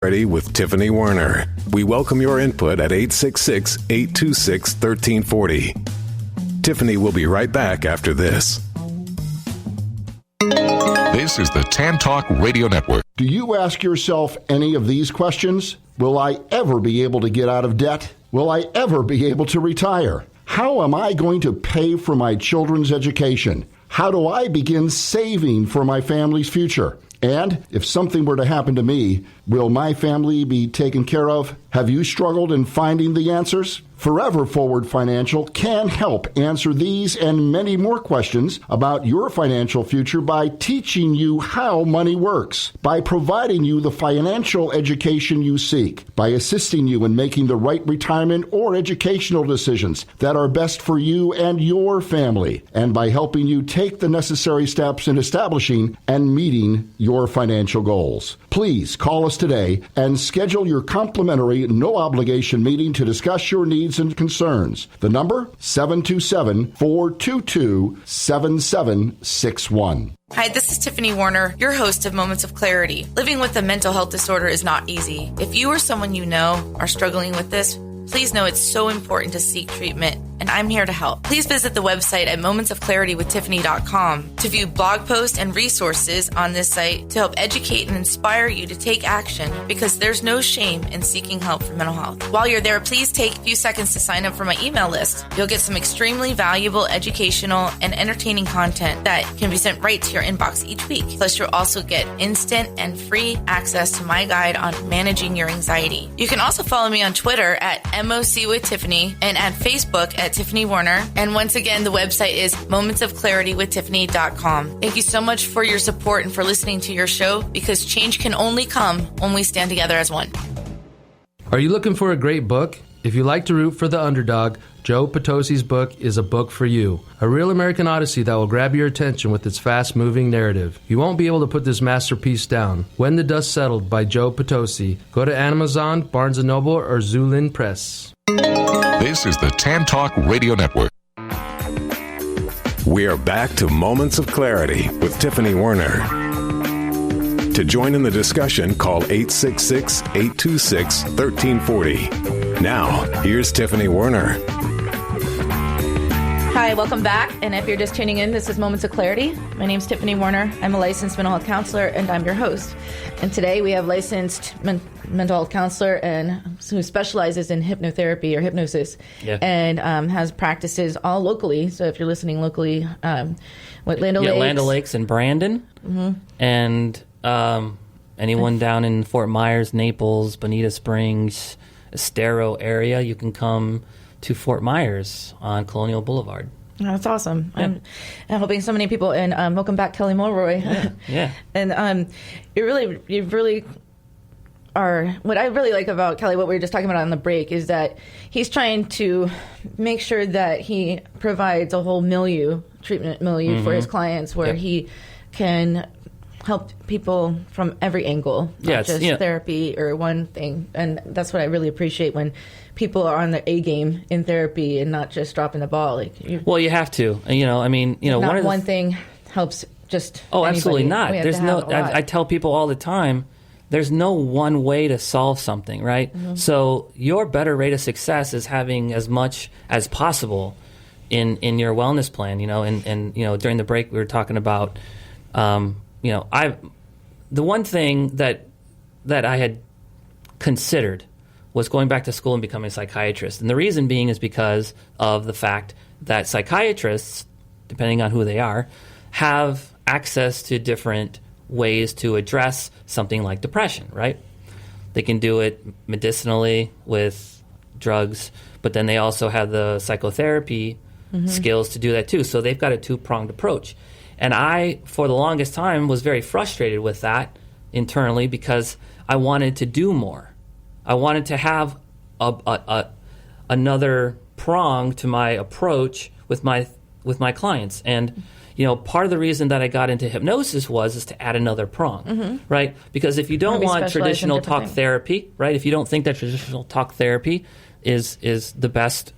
Ready with Tiffany Werner. We welcome your input at 866-826-1340. Tiffany will be right back after this. This is the Tan Talk Radio Network. Do you ask yourself any of these questions? Will I ever be able to get out of debt? Will I ever be able to retire? How am I going to pay for my children's education? How do I begin saving for my family's future? And if something were to happen to me, will my family be taken care of? Have you struggled in finding the answers? Forever Forward Financial can help answer these and many more questions about your financial future by teaching you how money works, by providing you the financial education you seek, by assisting you in making the right retirement or educational decisions that are best for you and your family, and by helping you take the necessary steps in establishing and meeting your financial goals. Please call us today and schedule your complimentary, no-obligation meeting to discuss your needs and concerns. The number, 727-422-7761. Hi, this is Tiffany Werner, your host of Moments of Clarity. Living with a mental health disorder is not easy. If you or someone you know are struggling with this, please know it's so important to seek treatment, and I'm here to help. Please visit the website at momentsofclaritywithtiffany.com to view blog posts and resources on this site to help educate and inspire you to take action, because there's no shame in seeking help for mental health. While you're there, please take a few seconds to sign up for my email list. You'll get some extremely valuable educational and entertaining content that can be sent right to your inbox each week. Plus, you'll also get instant and free access to my guide on managing your anxiety. You can also follow me on Twitter at MOC with Tiffany and at Facebook at Tiffany Werner. And once again, the website is momentsofclaritywithtiffany.com. Thank you so much for your support and for listening to your show, because change can only come when we stand together as one. Are you looking for a great book? If you like to root for the underdog, Joe Potosi's book is a book for you. A real American Odyssey that will grab your attention with its fast-moving narrative. You won't be able to put this masterpiece down. When the Dust Settled by Joe Potosi. Go to Amazon, Barnes & Noble, or Zulin Press. This is the Tan Talk Radio Network. We are back to Moments of Clarity with Tiffany Werner. To join in the discussion, call 866-826-1340. Now, here's Tiffany Werner. Hi, welcome back. And if you're just tuning in, this is Moments of Clarity. My name's Tiffany Werner. I'm a licensed mental health counselor, and I'm your host. And today we have licensed mental health counselor and who specializes in hypnotherapy or hypnosis, and has practices all locally. So if you're listening locally, Land O'Lakes. Land O'Lakes and Brandon, and anyone down in Fort Myers, Naples, Bonita Springs, Estero area, you can come to Fort Myers on Colonial Boulevard. Oh, that's awesome. Yeah. I'm helping so many people. And welcome back, Kelly Mulroy. Yeah. And you really are. What I really like about Kelly, what we were just talking about on the break, is that he's trying to make sure that he provides a whole treatment milieu for his clients, where he can help people from every angle, not just therapy or one thing. And that's what I really appreciate, when people are on their A game in therapy and not just dropping the ball. Well, you have to. Not one thing helps just anybody. Absolutely not. There's no. I tell people all the time, there's no one way to solve something, right? Mm-hmm. So your better rate of success is having as much as possible in your wellness plan. And during the break we were talking about. The one thing that I had considered was going back to school and becoming a psychiatrist. And the reason being is because of the fact that psychiatrists, depending on who they are, have access to different ways to address something like depression, right? They can do it medicinally with drugs, but then they also have the psychotherapy skills to do that too. So they've got a two-pronged approach. And I, for the longest time, was very frustrated with that internally, because I wanted to do more. I wanted to have another prong to my approach with my clients. And part of the reason that I got into hypnosis is to add another prong, right? Because if you don't want traditional talk therapy, right? If you don't think that traditional talk therapy is the best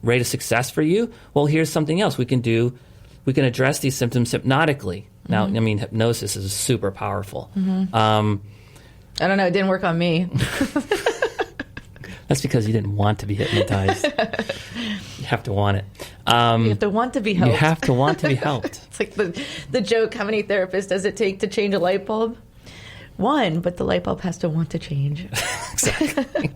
rate of success for you, well, here's something else we can do. We can address these symptoms hypnotically. Now, hypnosis is super powerful. I don't know. It didn't work on me. That's because you didn't want to be hypnotized. You have to want it. You have to want to be helped. You have to want to be helped. It's like the joke, how many therapists does it take to change a light bulb? One, but the light bulb has to want to change. Exactly.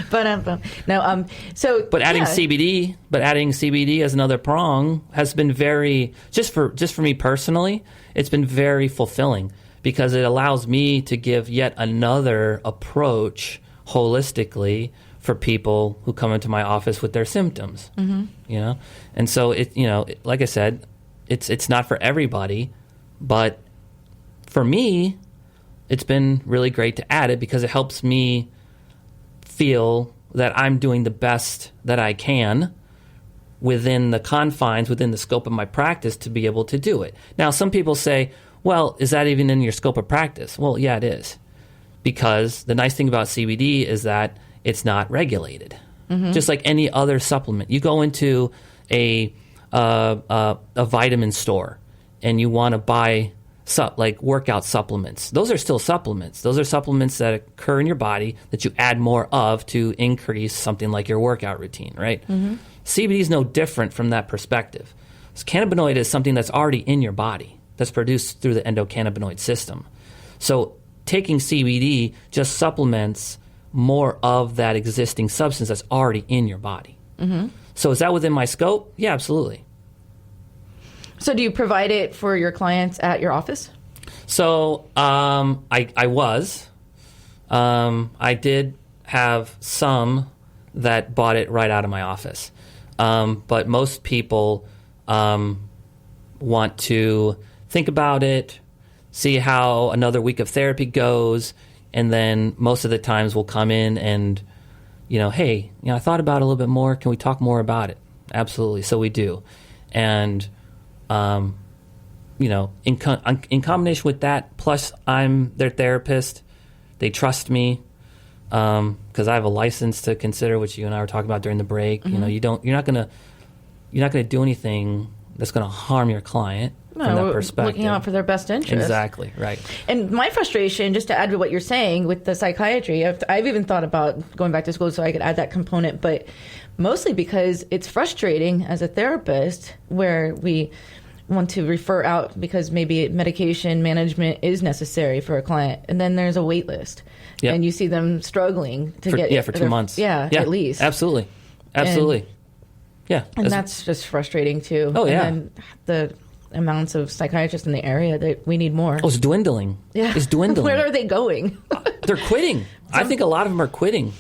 But adding CBD as another prong has been very, just for me personally, it's been very fulfilling because it allows me to give yet another approach holistically for people who come into my office with their symptoms. Mm-hmm. And so like I said, it's not for everybody, but for me, it's been really great to add it because it helps me feel that I'm doing the best that I can within the confines, within the scope of my practice to be able to do it. Now, some people say, well, is that even in your scope of practice? Well, yeah, it is. Because the nice thing about CBD is that it's not regulated. Mm-hmm. Just like any other supplement. You go into a vitamin store and you want to buy like workout supplements. Those are still supplements. Those are supplements that occur in your body that you add more of to increase something like your workout routine, right? Mm-hmm. CBD is no different from that perspective. So cannabinoid is something that's already in your body, that's produced through the endocannabinoid system. So taking CBD just supplements more of that existing substance that's already in your body. Mm-hmm. So is that within my scope? Yeah, absolutely. So do you provide it for your clients at your office? So I was. I did have some that bought it right out of my office. But most people want to think about it, see how another week of therapy goes, and then most of the times we'll come in and, hey, I thought about it a little bit more. Can we talk more about it? Absolutely. So we do. And in combination with that, plus I'm their therapist, they trust me because I have a license to consider, which you and I were talking about during the break. Mm-hmm. You're not gonna do anything that's gonna harm your client from that perspective. Looking out for their best interest. Exactly, right. And my frustration, just to add to what you're saying with the psychiatry, I've even thought about going back to school so I could add that component, but mostly because it's frustrating as a therapist where we want to refer out because maybe medication management is necessary for a client, and then there's a wait list. Yep. And you see them struggling to get for 2 months. Yeah, at least. Absolutely. And that's just frustrating too. Oh, yeah. And then the amounts of psychiatrists in the area that we need more. Oh, it's dwindling. Yeah. It's dwindling. Where are they going? They're quitting. I think a lot of them are quitting.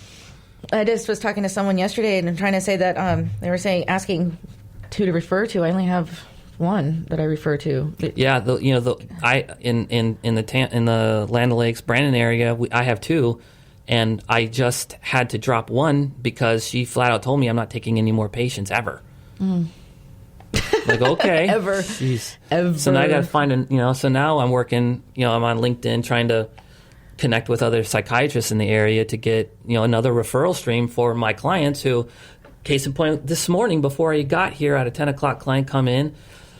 I just was talking to someone yesterday and I'm trying to say that they were asking who to refer to. I only have one that I refer to. Yeah, in the Land O'Lakes, Brandon area, I have two, and I just had to drop one because she flat out told me I'm not taking any more patients ever. Mm. Like, okay, ever. Jeez. Ever. So now I got to find so now I'm working. I'm on LinkedIn trying to connect with other psychiatrists in the area to get another referral stream for my clients. Who, case in point, this morning before I got here, I had a 10 o'clock client come in.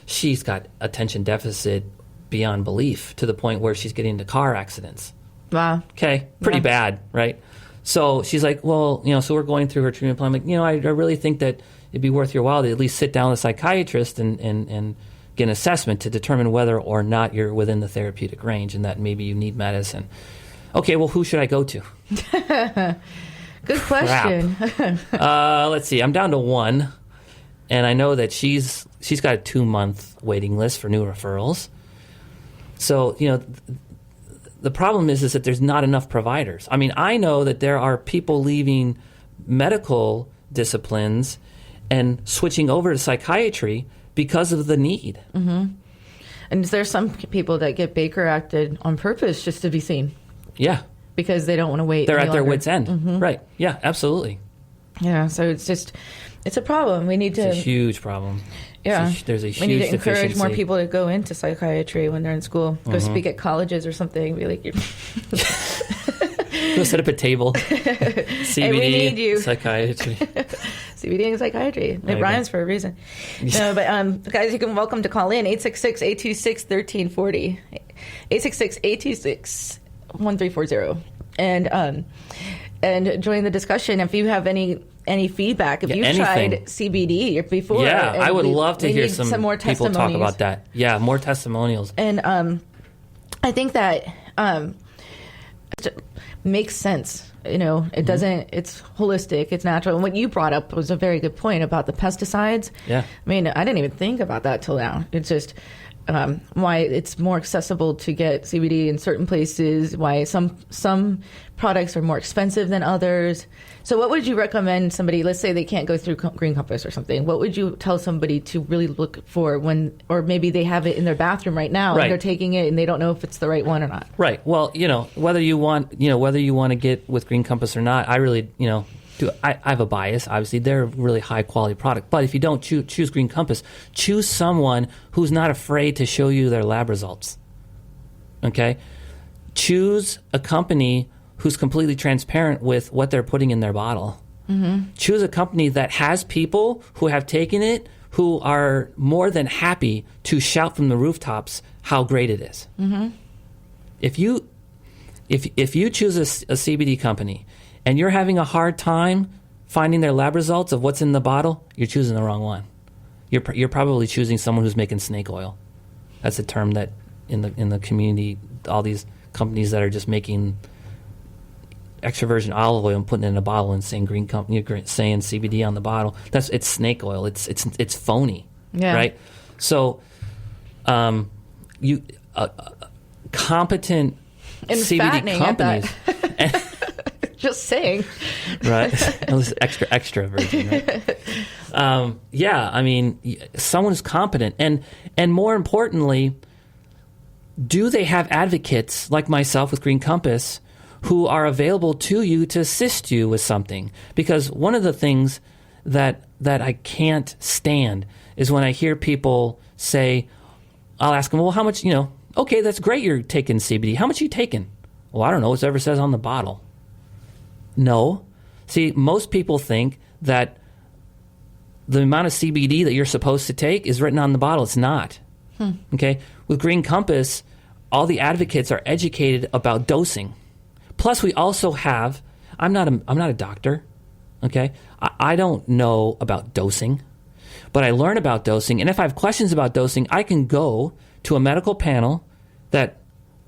She's got attention deficit beyond belief to the point where she's getting into car accidents. Wow. Okay. Pretty bad, right? So she's like, well, so we're going through her treatment plan. I'm like, I really think that it'd be worth your while to at least sit down with a psychiatrist and get an assessment to determine whether or not you're within the therapeutic range and that maybe you need medicine. Okay, well, who should I go to? Good question. Let's see. I'm down to one. And I know that she's got a 2-month waiting list for new referrals. So, the problem is that there's not enough providers. I mean, I know that there are people leaving medical disciplines and switching over to psychiatry because of the need. Mm-hmm. And there's some people that get Baker acted on purpose just to be seen. Yeah. Because they don't want to wait. They're at their wits' end. Mm-hmm. Right. Yeah, absolutely. Yeah, so it's a problem. We need to... It's a huge problem. Yeah. There's a huge We need to encourage deficiency. more people to go into psychiatry when they're in school. Go speak at colleges or something. Be like... Go set up a table. CBD, hey, we need you. Psychiatry. CBD and psychiatry. It rhymes for a reason. No, but guys, you can welcome to call in 866-826-1340. 866-826 1340 and join the discussion. If you have any feedback, if you've tried CBD before. Yeah, I would love to hear some more people talk about that. Yeah, more testimonials. And I think that it makes sense. It doesn't, it's holistic, it's natural. And what you brought up was a very good point about the pesticides. Yeah. I mean, I didn't even think about that till now. It's just why it's more accessible to get CBD in certain places, why some products are more expensive than others. So what would you recommend somebody, let's say they can't go through Green Compass or something, what would you tell somebody to really look for when, or maybe they have it in their bathroom right now and they're taking it and they don't know if it's the right one or not? Right. Well, whether you want to get with Green Compass or not, I really, I have a bias. Obviously, they're a really high quality product. But if you don't choose Green Compass, choose someone who's not afraid to show you their lab results. Okay? Choose a company who's completely transparent with what they're putting in their bottle. Mm-hmm. Choose a company that has people who have taken it who are more than happy to shout from the rooftops how great it is. Mm-hmm. If you choose a CBD company and you're having a hard time finding their lab results of what's in the bottle, you're choosing the wrong one. You're probably choosing someone who's making snake oil. That's a term that in the community, all these companies that are just making extra virgin olive oil and putting it in a bottle and saying saying CBD on the bottle. It's snake oil. It's phony, right? So, competent and CBD companies. Just saying. Right. extra virgin, right? I mean, someone who's competent. And more importantly, do they have advocates like myself with Green Compass who are available to you to assist you with something? Because one of the things that I can't stand is when I hear people say, I'll ask them, well, how much, okay, that's great you're taking CBD. How much are you taking? Well, I don't know. Whatever says on the bottle. No. See, most people think that the amount of CBD that you're supposed to take is written on the bottle. It's not. Okay? With Green Compass, all the advocates are educated about dosing. Plus, we also have, I'm not a doctor, okay? I don't know about dosing, but I learn about dosing. And if I have questions about dosing, I can go to a medical panel that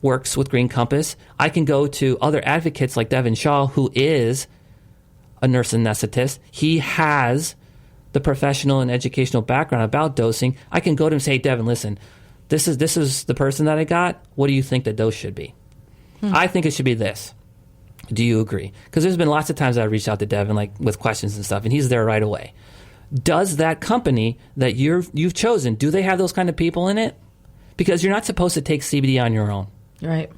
works with Green Compass. I can go to other advocates like Devin Shaw, who is a nurse anesthetist. He has the professional and educational background about dosing. I can go to him and say, hey, Devin, listen, this is the person that I got. What do you think the dose should be? I think it should be this. Do you agree? Because there's been lots of times I reached out to Devin with questions and stuff, and he's there right away. Does that company that you've chosen, do they have those kind of people in it? Because you're not supposed to take CBD on your own. Right.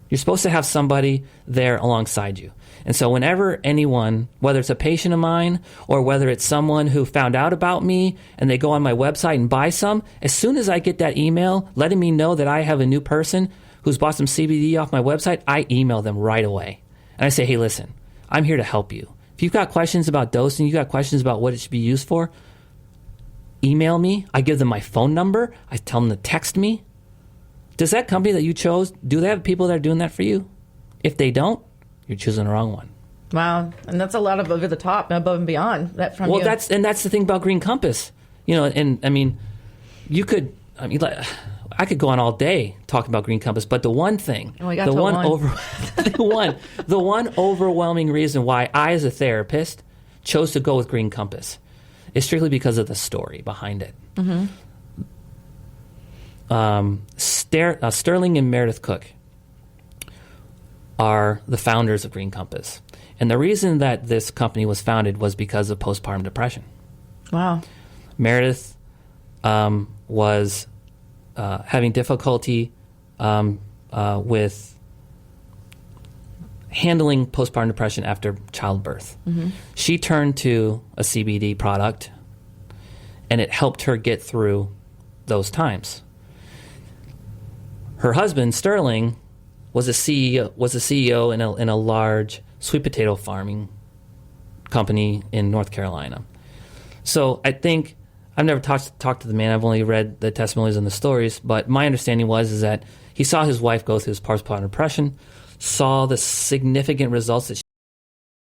You're supposed to have somebody there alongside you. And so whenever anyone, whether it's a patient of mine or whether it's someone who found out about me and they go on my website and buy some, as soon as I get that email letting me know that I have a new person who's bought some CBD off my website, I email them right away. And I say, hey, listen, I'm here to help you. If you've got questions about dosing, you've got questions about what it should be used for, email me. I give them my phone number. I tell them to text me. Does that company that you chose, do they have people that are doing that for you? If they don't, you're choosing the wrong one. Wow. And that's a lot of over the top, above and beyond that from you. Well, that's the thing about Green Compass. And I mean, I could go on all day talking about Green Compass, but the one thing, the one overwhelming reason why I, as a therapist, chose to go with Green Compass is strictly because of the story behind it. Mm-hmm. Sterling and Meredith Cook are the founders of Green Compass. And the reason that this company was founded was because of postpartum depression. Wow. Meredith was having difficulty with handling postpartum depression after childbirth. Mm-hmm. She turned to a CBD product, and it helped her get through those times. Her husband, Sterling, was a CEO in a large sweet potato farming company in North Carolina. So I think I've never talked to the man. I've only read the testimonies and the stories. But my understanding is that he saw his wife go through this postpartum depression. saw the significant results that